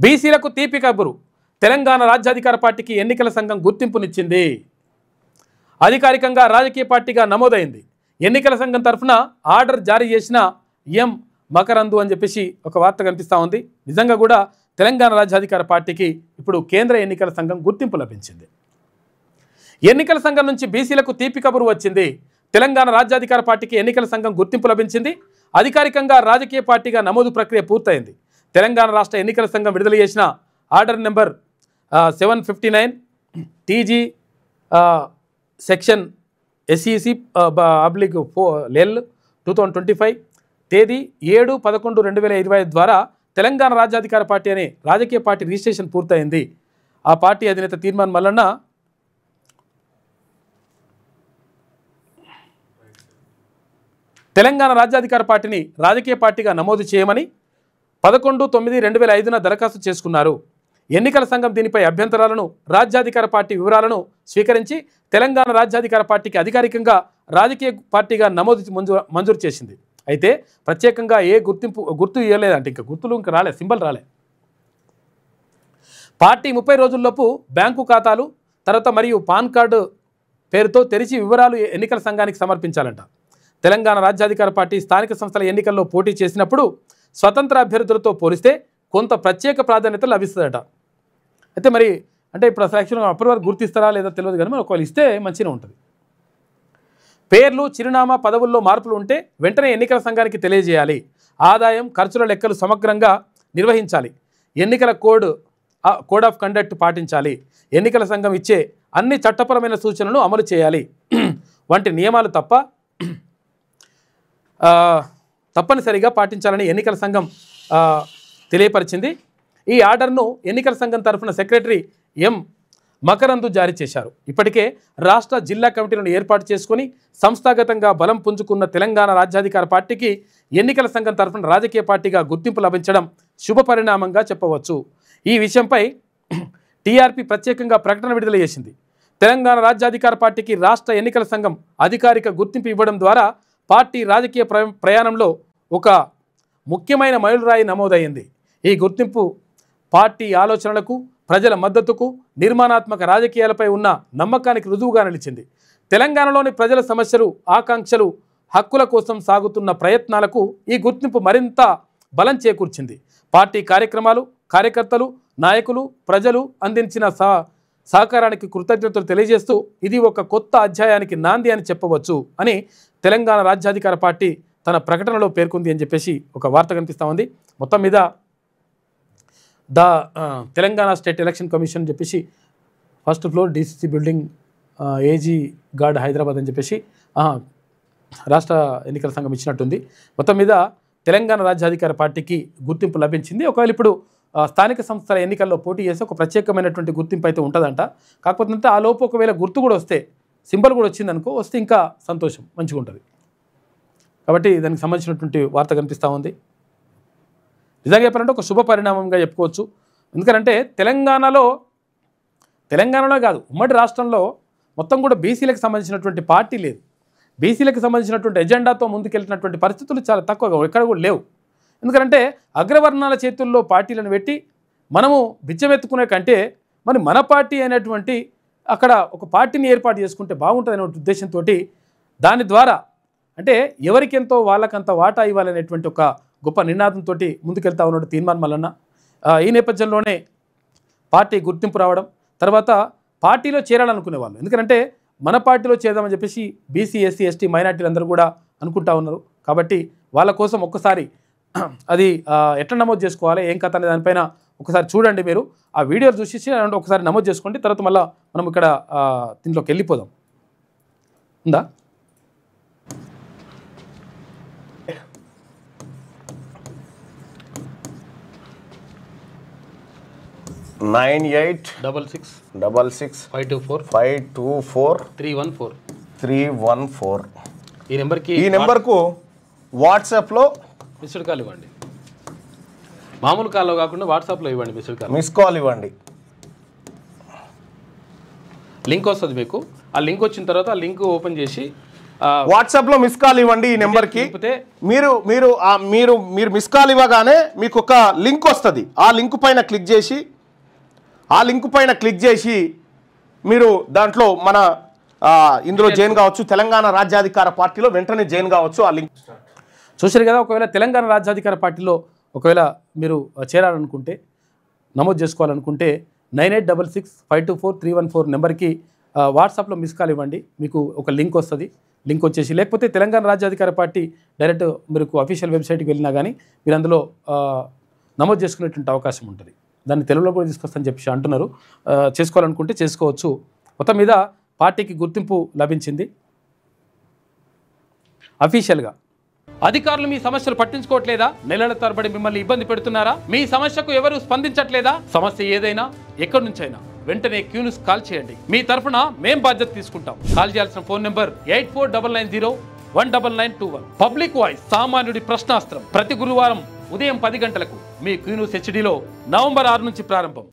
బీసీలకు తీపి కబురు. తెలంగాణ రాజ్యాధికార పార్టీకి ఎన్నికల సంఘం గుర్తింపునిచ్చింది. అధికారికంగా రాజకీయ పార్టీగా నమోదైంది. ఎన్నికల సంఘం తరఫున ఆర్డర్ జారీ చేసిన ఎం మకరందు అని చెప్పేసి ఒక వార్త కనిపిస్తూ ఉంది. నిజంగా కూడా తెలంగాణ రాజ్యాధికార పార్టీకి ఇప్పుడు కేంద్ర ఎన్నికల సంఘం గుర్తింపు లభించింది. ఎన్నికల సంఘం నుంచి బీసీలకు తీపి కబురు వచ్చింది. తెలంగాణ రాజ్యాధికార పార్టీకి ఎన్నికల సంఘం గుర్తింపు లభించింది. అధికారికంగా రాజకీయ పార్టీగా నమోదు ప్రక్రియ పూర్తయింది. తెలంగాణ రాష్ట్ర ఎన్నికల సంఘం విడుదల చేసిన order number 759 TG section SEC /L 2025 తేదీ 7/11/2025 ద్వారా తెలంగాణ రాజ్యాధికార పార్టీ అనే రాజకీయ పార్టీ రిజిస్ట్రేషన్ పూర్తయింది. ఆ పార్టీ అధినేత తీర్మాన్ మల్లన్న తెలంగాణ రాజ్యాధికార పార్టీని రాజకీయ పార్టీగా నమోదు చేయమని 11/9/2005 దరఖాస్తు చేసుకున్నారు. ఎన్నికల సంఘం దీనిపై అభ్యంతరాలను, రాజ్యాధికార పార్టీ వివరాలను స్వీకరించి తెలంగాణ రాజ్యాధికార పార్టీకి అధికారికంగా రాజకీయ పార్టీగా నమోదు మంజూరు చేసింది. అయితే ప్రత్యేకంగా ఏ గుర్తు ఇవ్వలేదంటే ఇంకా గుర్తులు రాలే, సింబల్ రాలే. పార్టీ 30 రోజుల్లోపు బ్యాంకు ఖాతాలు తర్వాత మరియు పాన్ కార్డు పేరుతో తెరిచి వివరాలు ఎన్నికల సంఘానికి సమర్పించాలంట. తెలంగాణ రాజ్యాధికార పార్టీ స్థానిక సంస్థల ఎన్నికల్లో పోటీ చేసినప్పుడు స్వతంత్ర అభ్యర్థులతో పోలిస్తే కొంత ప్రత్యేక ప్రాధాన్యత లభిస్తుందట. అయితే మరి అంటే ఇప్పుడు అసలు యాక్చువల్గా అప్పటి వరకు గుర్తిస్తారా లేదా తెలియదు, కానీ మరి ఒకవేళ ఇస్తే మంచిగా ఉంటుంది. పేర్లు, చిరునామా, పదవుల్లో మార్పులు ఉంటే వెంటనే ఎన్నికల సంఘానికి తెలియజేయాలి. ఆదాయం, ఖర్చుల లెక్కలు సమగ్రంగా నిర్వహించాలి. ఎన్నికల కోడ్ ఆఫ్ కండక్ట్ పాటించాలి. ఎన్నికల సంఘం ఇచ్చే అన్ని చట్టపరమైన సూచనలను అమలు చేయాలి వంటి నియమాలు తప్పనిసరిగా పాటించాలని ఎన్నికల సంఘం తెలియపరిచింది. ఈ ఆర్డర్ను ఎన్నికల సంఘం తరఫున సెక్రటరీ ఎం మకరందు జారీ చేశారు. ఇప్పటికే రాష్ట్ర, జిల్లా కమిటీలను ఏర్పాటు చేసుకుని సంస్థాగతంగా బలం పుంజుకున్న తెలంగాణ రాజ్యాధికార పార్టీకి ఎన్నికల సంఘం తరఫున రాజకీయ పార్టీగా గుర్తింపు లభించడం శుభ పరిణామంగా చెప్పవచ్చు. ఈ విషయంపై టీఆర్పీ ప్రత్యేకంగా ప్రకటన విడుదల చేసింది. తెలంగాణ రాజ్యాధికార పార్టీకి రాష్ట్ర ఎన్నికల సంఘం అధికారిక గుర్తింపు ఇవ్వడం ద్వారా పార్టీ రాజకీయ ప్రయాణంలో ఒక ముఖ్యమైన మైలురాయి నమోదైంది. ఈ గుర్తింపు పార్టీ ఆలోచనలకు, ప్రజల మద్దతుకు, నిర్మాణాత్మక రాజకీయాలపై ఉన్న నమ్మకానికి రుజువుగా నిలిచింది. తెలంగాణలోని ప్రజల సమస్యలు, ఆకాంక్షలు, హక్కుల కోసం సాగుతున్న ప్రయత్నాలకు ఈ గుర్తింపు మరింత బలం చేకూర్చింది. పార్టీ కార్యక్రమాలు, కార్యకర్తలు, నాయకులు, ప్రజలు అందించిన సహకారానికి కృతజ్ఞతలు తెలియజేస్తూ ఇది ఒక కొత్త అధ్యాయానికి నాంది అని చెప్పవచ్చు అని తెలంగాణ రాజ్యాధికార పార్టీ తన ప్రకటనలో పేర్కొంది అని చెప్పేసి ఒక వార్త కనిపిస్తూ ఉంది. మొత్తం మీద తెలంగాణ స్టేట్ ఎలక్షన్ కమిషన్ చెప్పేసి first floor DCC building AG guard Hyderabad అని చెప్పేసి రాష్ట్ర ఎన్నికల సంఘం ఇచ్చినట్టుంది. మొత్తం మీద తెలంగాణ రాజ్యాధికార పార్టీకి గుర్తింపు లభించింది. ఒకవేళ ఇప్పుడు స్థానిక సంస్థల ఎన్నికల్లో పోటీ చేస్తే ఒక ప్రత్యేకమైనటువంటి గుర్తింపు అయితే ఉంటుందంట. కాకపోతే ఆ లోపు ఒకవేళ గుర్తు కూడా వస్తే, సింబల్ కూడా వచ్చిందనుకో, వస్తే ఇంకా సంతోషం, మంచిగా ఉంటుంది. కాబట్టి దానికి సంబంధించినటువంటి వార్త కనిపిస్తూ ఉంది. నిజంగా చెప్పాలంటే ఒక శుభ పరిణామంగా చెప్పుకోవచ్చు. ఎందుకంటే తెలంగాణలో కాదు, ఉమ్మడి రాష్ట్రంలో మొత్తం కూడా బీసీలకు సంబంధించినటువంటి పార్టీ లేదు. బీసీలకు సంబంధించినటువంటి ఎజెండాతో ముందుకెళ్తున్నటువంటి పరిస్థితులు చాలా తక్కువగా, ఎక్కడ కూడా లేవు. ఎందుకంటే అగ్రవర్ణాల చేతుల్లో పార్టీలను పెట్టి మనము బిచ్చమెత్తుకునే కంటే మన పార్టీ అనేటువంటి అక్కడ ఒక పార్టీని ఏర్పాటు చేసుకుంటే బాగుంటుంది అనే ఉద్దేశంతో దాని ద్వారా అంటే ఎవరికెంతో వాళ్ళకంత వాటా ఇవ్వాలనేటువంటి ఒక గొప్ప నినాదంతో ముందుకెళ్తా ఉన్నాడు తీర్మాన్ మల్లన్న. ఈ నేపథ్యంలోనే పార్టీ గుర్తింపు రావడం, తర్వాత పార్టీలో చేరాలనుకునే వాళ్ళు, ఎందుకంటే మన పార్టీలో చేద్దామని చెప్పేసి BC, SC, ST మైనార్టీలు అందరూ కూడా అనుకుంటా ఉన్నారు. కాబట్టి వాళ్ళ కోసం ఒక్కసారి అది ఎట్లా నమోదు చేసుకోవాలి, ఏం కథ అనే దానిపైన ఒకసారి చూడండి. మీరు ఆ వీడియో చూసేసి ఒకసారి నమోదు చేసుకోండి. తర్వాత మళ్ళీ మనం ఇక్కడ దీంట్లోకి వెళ్ళిపోదాం. ఉందా? నైన్ 86666524314 ఈ నెంబర్కు వాట్సాప్లో మిస్డ్ కాల్ ఇవ్వండి. మామూలు కాల్లో కాకుండా వాట్సాప్లో ఇవ్వండి. మిస్ కాల్ ఇవ్వండి. లింక్ వస్తుంది మీకు. ఆ లింక్ వచ్చిన తర్వాత ఆ లింక్ ఓపెన్ చేసి వాట్సాప్లో మిస్ కాల్ ఇవ్వండి ఈ నెంబర్కి. మీరు మీరు మీరు మీరు మిస్ కాల్ ఇవ్వగానే మీకు ఒక లింక్ వస్తుంది. ఆ లింక్ పైన క్లిక్ చేసి మీరు దాంట్లో మన ఇందులో జాయిన్ కావచ్చు. తెలంగాణ రాజ్యాధికార పార్టీలో వెంటనే జాయిన్ కావచ్చు. ఆ లింక్ చూశారు కదా. ఒకవేళ తెలంగాణ రాజ్యాధికార పార్టీలో ఒకవేళ మీరు చేరాలనుకుంటే, నమోదు చేసుకోవాలనుకుంటే 9866524314 నెంబర్కి వాట్సాప్లో మిస్ కాల్ ఇవ్వండి. మీకు ఒక లింక్ వస్తుంది. లింక్ వచ్చేసి, లేకపోతే తెలంగాణ రాజ్యాధికార పార్టీ డైరెక్ట్ మీకు అఫీషియల్ వెబ్సైట్కి వెళ్ళినా కానీ మీరు అందులో నమోదు చేసుకునేటువంటి అవకాశం ఉంటుంది. దాన్ని తెలుగులో కూడా తీసుకొస్తానని చెప్పి అంటున్నారు. చేసుకోవాలనుకుంటే చేసుకోవచ్చు. మొత్తం మీద పార్టీకి గుర్తింపు లభించింది అఫీషియల్గా. అధికారులు మీ సమస్యలు పట్టించుకోవట్లేదా? నెలల తరబడి మిమ్మల్ని ఇబ్బంది పెడుతున్నారా? మీ సమస్యకు ఎవరు స్పందించట్లేదా? సమస్య ఏదైనా ఎక్కడి నుంచైనా వెంటనే క్యూన్యూస్ కాల్ చేయండి. మీ తరఫున మేం బాధ్యత తీసుకుంటాం. కాల్ చేయాల్సిన ఫోన్ నెంబర్ 8499019921. పబ్లిక్ వాయిస్, సామాన్యుడి ప్రశ్నాస్త్రం. ప్రతి గురువారం ఉదయం 10 గంటలకు మీ క్యూన్యూస్ హెచ్డీలో నవంబర్ 6 నుంచి ప్రారంభం.